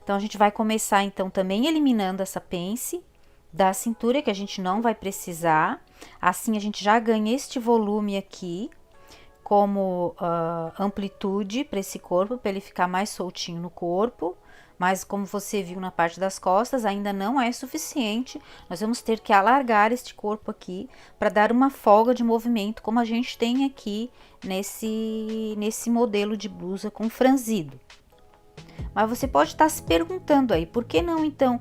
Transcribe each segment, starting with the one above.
Então, a gente vai começar, então, também eliminando essa pence da cintura, que a gente não vai precisar. Assim, a gente já ganha este volume aqui, como amplitude para esse corpo, para ele ficar mais soltinho no corpo. Mas como você viu na parte das costas, ainda não é suficiente. Nós vamos ter que alargar este corpo aqui para dar uma folga de movimento, como a gente tem aqui nesse modelo de blusa com franzido. Mas você pode estar se perguntando aí, por que não então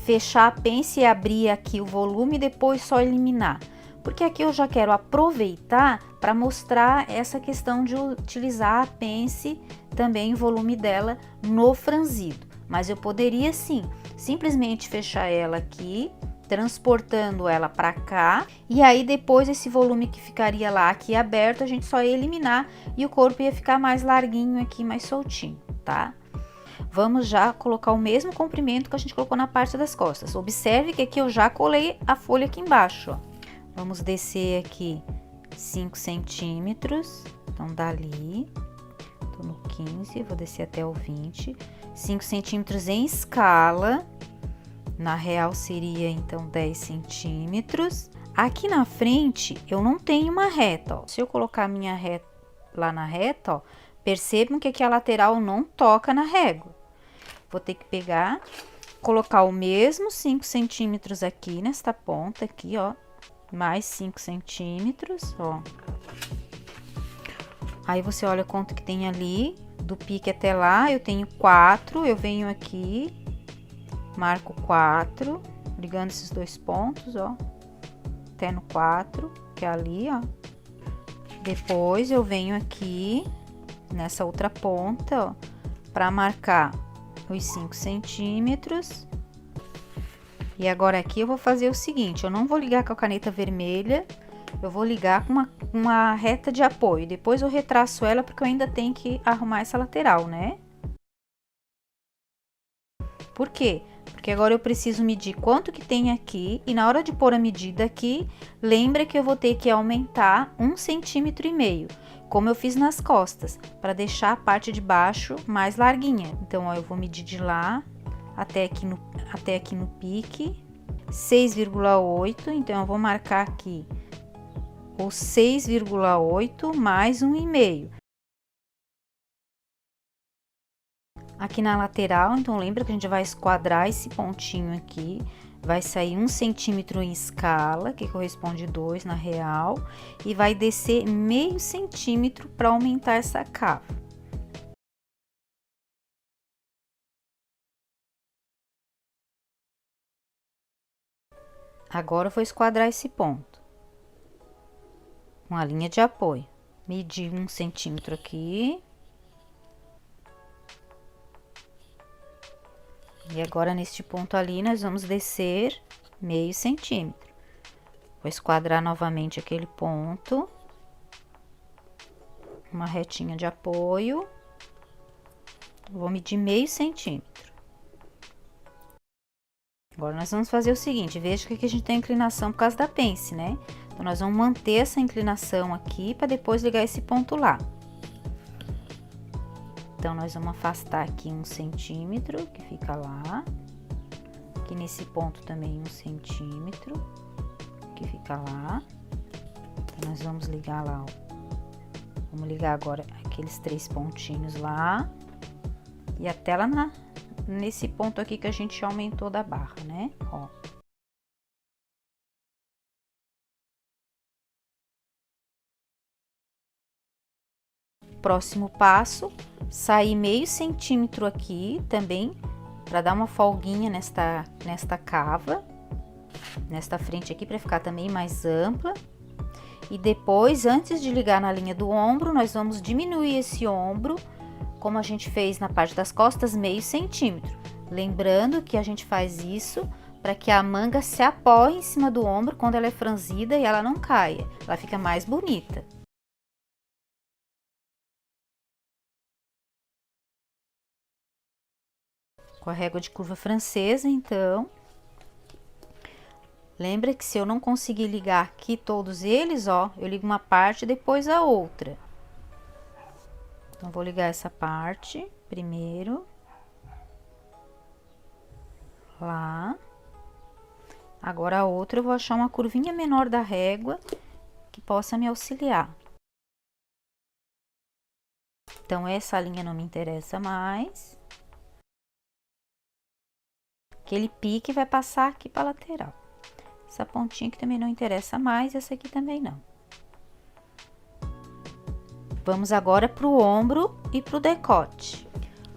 fechar a pence e abrir aqui o volume e depois só eliminar? Porque aqui eu já quero aproveitar para mostrar essa questão de utilizar a pence também o volume dela no franzido. Mas eu poderia sim, simplesmente fechar ela aqui, transportando ela para cá, e aí depois esse volume que ficaria lá aqui aberto, a gente só ia eliminar e o corpo ia ficar mais larguinho aqui, mais soltinho, tá? Vamos já colocar o mesmo comprimento que a gente colocou na parte das costas. Observe que aqui eu já colei a folha aqui embaixo, ó. Vamos descer aqui 5 centímetros, então dali, tô no 15, vou descer até o 20, 5 centímetros em escala, na real seria então 10 centímetros. Aqui na frente eu não tenho uma reta, ó. Se eu colocar a minha reta lá na reta, ó, percebam que aqui a lateral não toca na régua. Vou ter que pegar, colocar o mesmo 5 centímetros aqui nesta ponta aqui, ó. Mais 5 centímetros, ó. Aí você olha quanto que tem ali, do pique até lá, eu tenho 4, eu venho aqui, marco 4, ligando esses dois pontos, ó, até no 4, que é ali, ó. Depois eu venho aqui, nessa outra ponta, ó, pra marcar os 5 centímetros. E agora aqui eu vou fazer o seguinte, eu não vou ligar com a caneta vermelha, eu vou ligar com uma reta de apoio. Depois eu retraço ela porque eu ainda tenho que arrumar essa lateral, né? Por quê? Porque agora eu preciso medir quanto que tem aqui e na hora de pôr a medida aqui, lembra que eu vou ter que aumentar 1,5 centímetro, como eu fiz nas costas, para deixar a parte de baixo mais larguinha. Então, ó, eu vou medir de lá até aqui no pique, 6,8, então eu vou marcar aqui o 6,8 mais 1,5. Aqui na lateral, então lembra que a gente vai esquadrar esse pontinho aqui, vai sair 1 centímetro em escala, que corresponde 2 na real, e vai descer meio centímetro para aumentar essa cava. Agora eu vou esquadrar esse ponto com a linha de apoio. Medir 1 centímetro aqui. E agora, neste ponto ali, nós vamos descer meio centímetro. Vou esquadrar novamente aquele ponto. Uma retinha de apoio. Vou medir meio centímetro. Agora, nós vamos fazer o seguinte, veja que aqui a gente tem inclinação por causa da pence, né? Então, nós vamos manter essa inclinação aqui para depois ligar esse ponto lá. Então, nós vamos afastar aqui 1 centímetro, que fica lá. Aqui nesse ponto também 1 centímetro, que fica lá. Então, nós vamos ligar lá, ó. Vamos ligar agora aqueles 3 pontinhos lá. E até lá nesse ponto aqui que a gente aumentou da barra, né? Ó. Próximo passo, sair meio centímetro aqui também, para dar uma folguinha nesta cava, nesta frente aqui, para ficar também mais ampla. E depois, antes de ligar na linha do ombro, nós vamos diminuir esse ombro, como a gente fez na parte das costas, meio centímetro. Lembrando que a gente faz isso para que a manga se apoie em cima do ombro quando ela é franzida e ela não caia. Ela fica mais bonita. Com a régua de curva francesa, então, lembra que se eu não conseguir ligar aqui todos eles, ó, eu ligo uma parte e depois a outra. Então, vou ligar essa parte primeiro. lá. Agora a outra eu vou achar uma curvinha menor da régua que possa me auxiliar. Então, essa linha não me interessa mais. Aquele pique vai passar aqui para lateral. Essa pontinha aqui também não interessa mais, essa aqui também não. Vamos agora para o ombro e para o decote.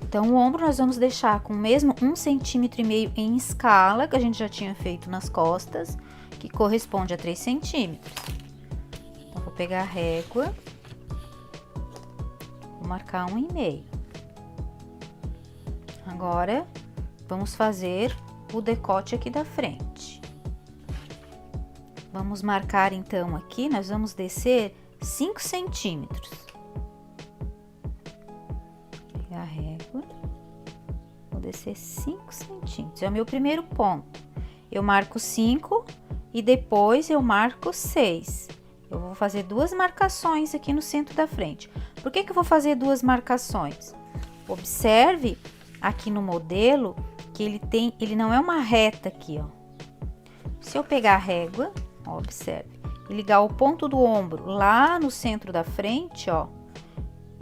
Então, o ombro nós vamos deixar com o mesmo 1,5 cm em escala, que a gente já tinha feito nas costas, que corresponde a 3 centímetros. Então, vou pegar a régua, vou marcar 1,5. Agora, vamos fazer o decote aqui da frente. Vamos marcar, então, aqui, nós vamos descer 5 centímetros. Pegar a régua, vou descer 5 centímetros, é o meu primeiro ponto. Eu marco 5 e depois eu marco 6. Eu vou fazer duas marcações aqui no centro da frente. Por que que eu vou fazer duas marcações? Observe aqui no modelo que ele não é uma reta aqui, ó. Se eu pegar a régua, ó, observe, e ligar o ponto do ombro lá no centro da frente, ó,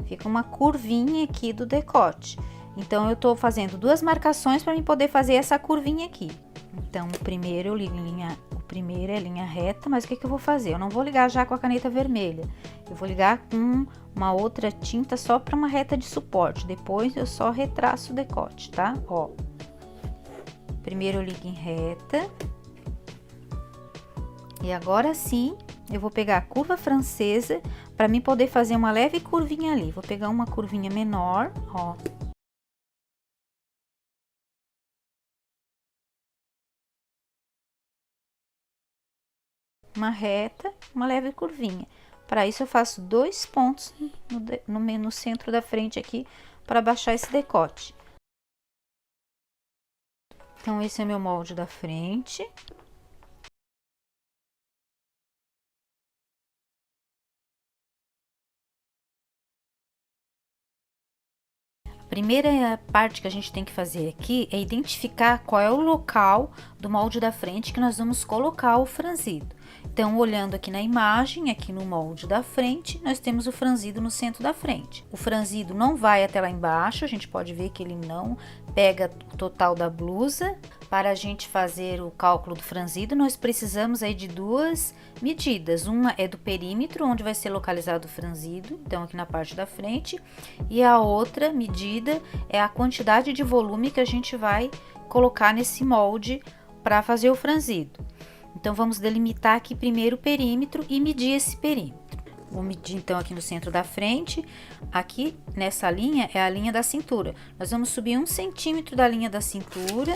fica uma curvinha aqui do decote. Então, eu tô fazendo duas marcações para mim poder fazer essa curvinha aqui. Então, o primeiro é linha reta, mas o que que eu vou fazer? Eu não vou ligar já com a caneta vermelha. Eu vou ligar com uma outra tinta só para uma reta de suporte. Depois, eu só retraço o decote, tá? Ó. Primeiro eu ligo em reta. E agora sim, eu vou pegar a curva francesa para mim poder fazer uma leve curvinha ali. Vou pegar uma curvinha menor, ó. Uma reta, uma leve curvinha. Para isso eu faço dois pontos no centro da frente aqui para baixar esse decote. Então, esse é meu molde da frente. A primeira parte que a gente tem que fazer aqui é identificar qual é o local do molde da frente que nós vamos colocar o franzido. Então, olhando aqui na imagem, aqui no molde da frente, nós temos o franzido no centro da frente. O franzido não vai até lá embaixo, a gente pode ver que ele não pega o total da blusa. Para a gente fazer o cálculo do franzido, nós precisamos aí de duas medidas. Uma é do perímetro, onde vai ser localizado o franzido, então aqui na parte da frente. E a outra medida é a quantidade de volume que a gente vai colocar nesse molde para fazer o franzido. Então, vamos delimitar aqui primeiro o perímetro e medir esse perímetro. Vou medir então aqui no centro da frente. Aqui nessa linha é a linha da cintura. Nós vamos subir 1 centímetro da linha da cintura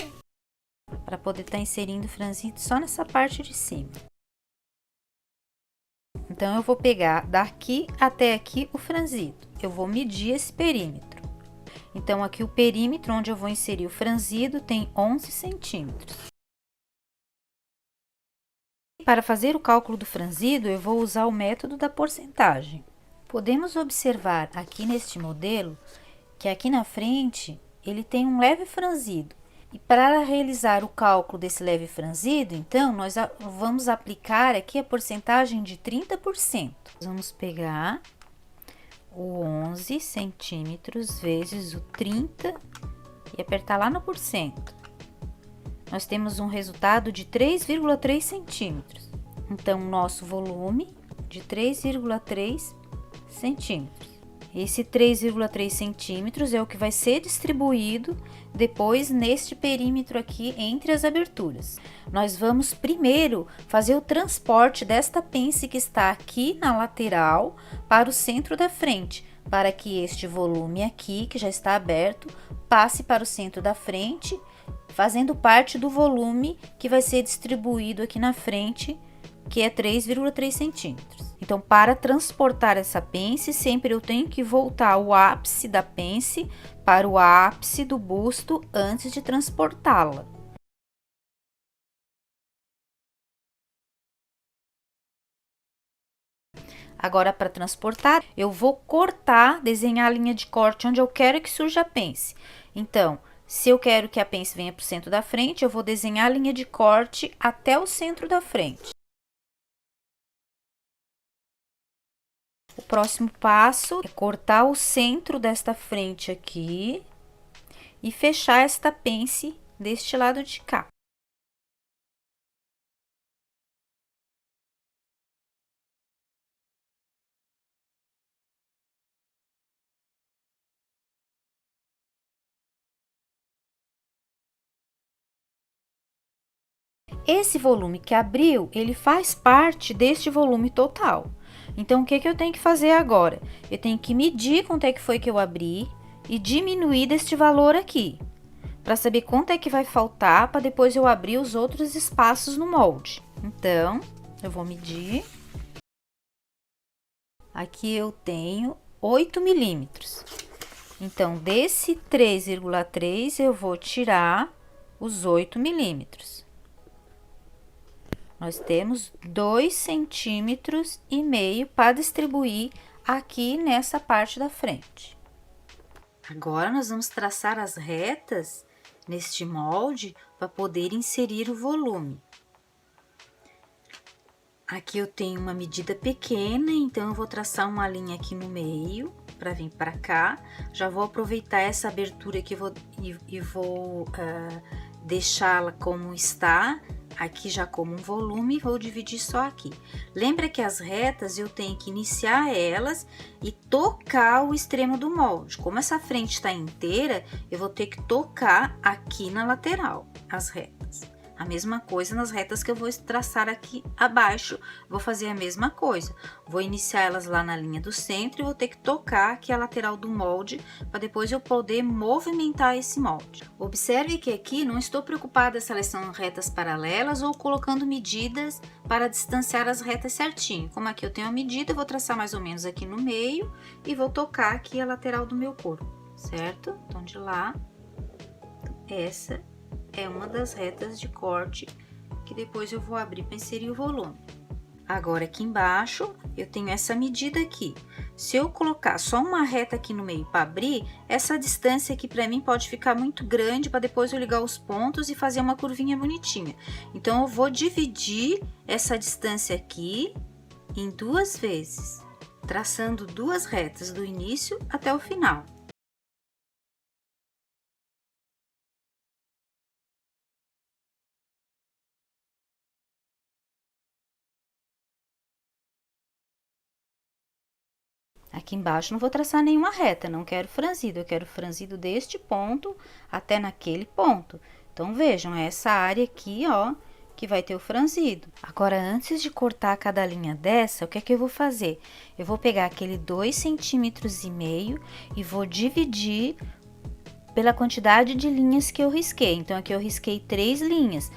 para poder estar inserindo o franzido só nessa parte de cima. Então, eu vou pegar daqui até aqui o franzido. Eu vou medir esse perímetro. Então, aqui o perímetro onde eu vou inserir o franzido tem 11 centímetros. Para fazer o cálculo do franzido, eu vou usar o método da porcentagem. Podemos observar aqui neste modelo que aqui na frente ele tem um leve franzido. E para realizar o cálculo desse leve franzido, então, nós vamos aplicar aqui a porcentagem de 30%. Vamos pegar o 11 centímetros vezes o 30 e apertar lá no porcento. Nós temos um resultado de 3,3 centímetros. Então, nosso volume de 3,3 centímetros. Esse 3,3 centímetros é o que vai ser distribuído depois neste perímetro aqui entre as aberturas. Nós vamos primeiro fazer o transporte desta pence que está aqui na lateral para o centro da frente, para que este volume aqui, que já está aberto, passe para o centro da frente, fazendo parte do volume que vai ser distribuído aqui na frente, que é 3,3 centímetros. Então, para transportar essa pence, sempre eu tenho que voltar o ápice da pence para o ápice do busto antes de transportá-la. Agora, para transportar, eu vou cortar, desenhar a linha de corte onde eu quero que surja a pence. Então, Se eu quero que a pence venha para o centro da frente, eu vou desenhar a linha de corte até o centro da frente. O próximo passo é cortar o centro desta frente aqui e fechar esta pence deste lado de cá. Esse volume que abriu, ele faz parte deste volume total. Então, o que que eu tenho que fazer agora? Eu tenho que medir quanto é que foi que eu abri e diminuir deste valor aqui, para saber quanto é que vai faltar para depois eu abrir os outros espaços no molde. Então, eu vou medir. Aqui eu tenho 8 milímetros. Então, desse 3,3 eu vou tirar os 8 milímetros. Nós temos 2,5 centímetros para distribuir aqui nessa parte da frente. Agora, nós vamos traçar as retas neste molde para poder inserir o volume. Aqui eu tenho uma medida pequena, então eu vou traçar uma linha aqui no meio para vir para cá. Já vou aproveitar essa abertura aqui e vou deixá-la como está. Aqui já como um volume, vou dividir só aqui. Lembra que as retas eu tenho que iniciar elas e tocar o extremo do molde. Como essa frente está inteira, eu vou ter que tocar aqui na lateral as retas. A mesma coisa nas retas que eu vou traçar aqui abaixo, vou fazer a mesma coisa. Vou iniciar elas lá na linha do centro e vou ter que tocar aqui a lateral do molde, para depois eu poder movimentar esse molde. Observe que aqui não estou preocupada se elas são retas paralelas ou colocando medidas para distanciar as retas certinho. Como aqui eu tenho a medida, eu vou traçar mais ou menos aqui no meio e vou tocar aqui a lateral do meu corpo, certo? Então, de lá, essa é uma das retas de corte que depois eu vou abrir para inserir o volume. Agora, aqui embaixo, eu tenho essa medida aqui. Se eu colocar só uma reta aqui no meio para abrir, essa distância aqui para mim pode ficar muito grande para depois eu ligar os pontos e fazer uma curvinha bonitinha. Então, eu vou dividir essa distância aqui em 2 vezes, traçando 2 retas do início até o final. Aqui embaixo não vou traçar nenhuma reta, não quero franzido, eu quero franzido deste ponto até naquele ponto. Então, vejam, é essa área aqui, ó, que vai ter o franzido. Agora, antes de cortar cada linha dessa, o que é que eu vou fazer? Eu vou pegar aquele 2,5 centímetros e vou dividir pela quantidade de linhas que eu risquei. Então, aqui eu risquei 3 linhas.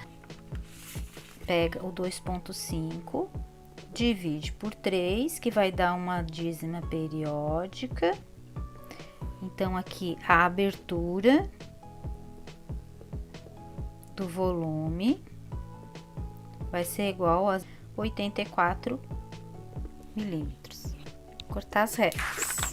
Pega o 2,5... divide por 3, que vai dar uma dízima periódica. Então, aqui a abertura do volume vai ser igual a 84 milímetros. Cortar as retas.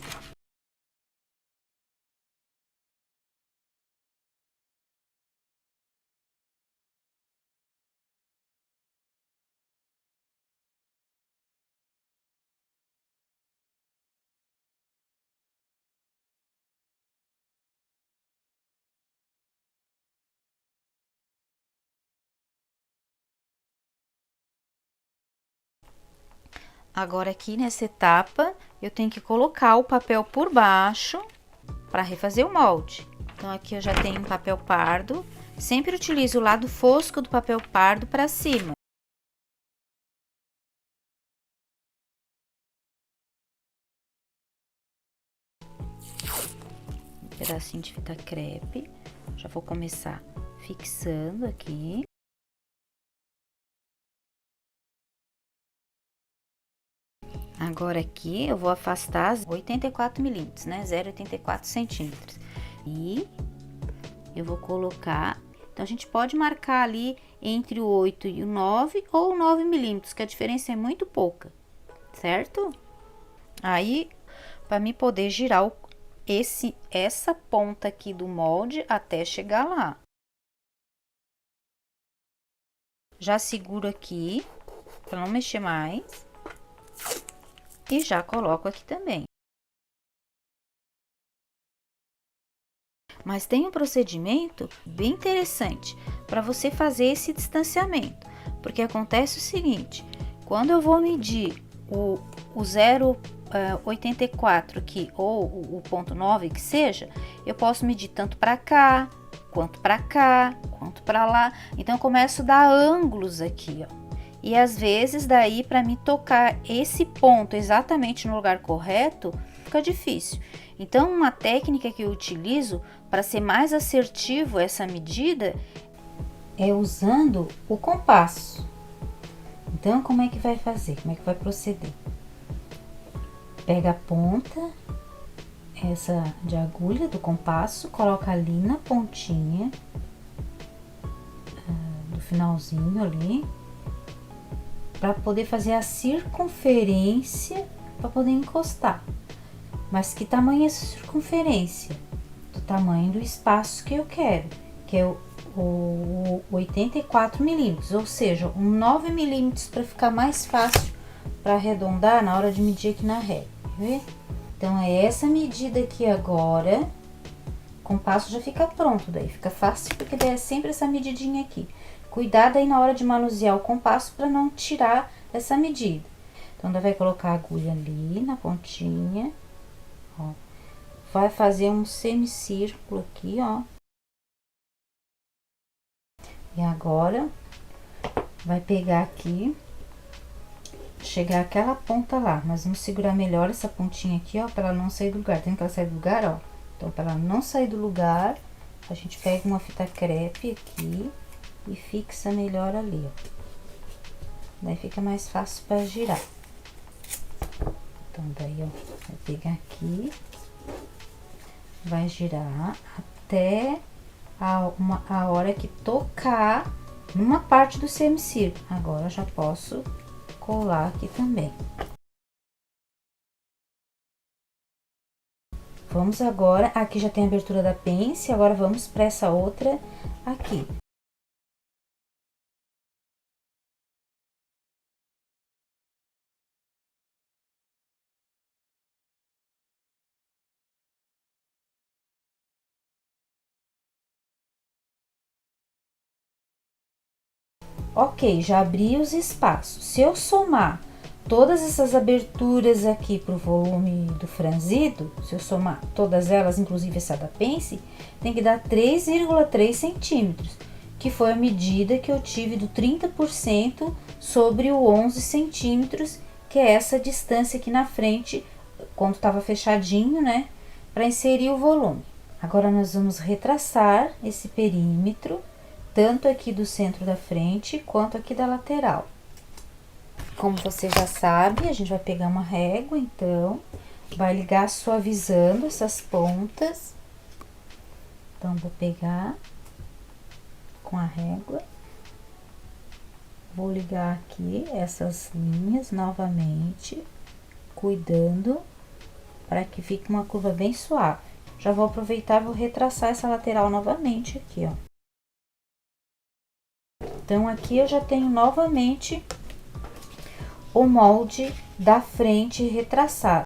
Agora, aqui nessa etapa, eu tenho que colocar o papel por baixo para refazer o molde. Então, aqui eu já tenho um papel pardo. Sempre utilizo o lado fosco do papel pardo para cima. Um pedacinho de fita crepe. Já vou começar fixando aqui. Agora, aqui, eu vou afastar 84 milímetros, né? 0,84 centímetros. E eu vou colocar... Então, a gente pode marcar ali entre o 8 e o 9 ou o 9 milímetros, que a diferença é muito pouca, certo? Aí, para mim poder girar essa ponta aqui do molde até chegar lá. Já seguro aqui, para não mexer mais. E já coloco aqui também. Mas tem um procedimento bem interessante para você fazer esse distanciamento. Porque acontece o seguinte, quando eu vou medir o 0,84 aqui, ou o ponto 9 que seja, eu posso medir tanto para cá, quanto para cá, quanto para lá. Então, eu começo a dar ângulos aqui, ó. E às vezes, daí, para me tocar esse ponto exatamente no lugar correto, fica difícil. Então, uma técnica que eu utilizo para ser mais assertivo essa medida é usando o compasso. Então, como é que vai fazer? Como é que vai proceder? Pega a ponta, essa de agulha do compasso, coloca ali na pontinha do finalzinho ali, para poder fazer a circunferência, para poder encostar. Mas que tamanho é essa circunferência? Do tamanho do espaço que eu quero, que é o 84 milímetros, ou seja, 9 milímetros para ficar mais fácil para arredondar na hora de medir aqui na régua, quer ver? Então, é essa medida aqui agora, o compasso já fica pronto, daí fica fácil, porque daí é sempre essa medidinha aqui. Cuidado aí na hora de manusear o compasso para não tirar essa medida. Então, daí vai colocar a agulha ali na pontinha, ó. Vai fazer um semicírculo aqui, ó. E agora, vai pegar aqui, chegar aquela ponta lá, mas vamos segurar melhor essa pontinha aqui, ó, para ela não sair do lugar. Tem que ela sair do lugar, ó. Então, para ela não sair do lugar, a gente pega uma fita crepe aqui e fixa melhor ali, ó. Daí fica mais fácil para girar. Então, daí, ó, vai pegar aqui, vai girar até a hora que tocar numa parte do semicírculo. Agora, já posso colar aqui também. Vamos agora, aqui já tem a abertura da pence, agora vamos para essa outra aqui. Ok, já abri os espaços. Se eu somar todas essas aberturas aqui pro volume do franzido, se eu somar todas elas, inclusive essa da pence, tem que dar 3,3 centímetros, que foi a medida que eu tive do 30% sobre o 11 centímetros, que é essa distância aqui na frente, quando estava fechadinho, né, para inserir o volume. Agora, nós vamos retraçar esse perímetro, tanto aqui do centro da frente, quanto aqui da lateral. Como você já sabe, a gente vai pegar uma régua, então, vai ligar suavizando essas pontas. Então, vou pegar com a régua, vou ligar aqui essas linhas novamente, cuidando para que fique uma curva bem suave. Já vou aproveitar e vou retraçar essa lateral novamente aqui, ó. Então, aqui eu já tenho novamente o molde da frente retraçado.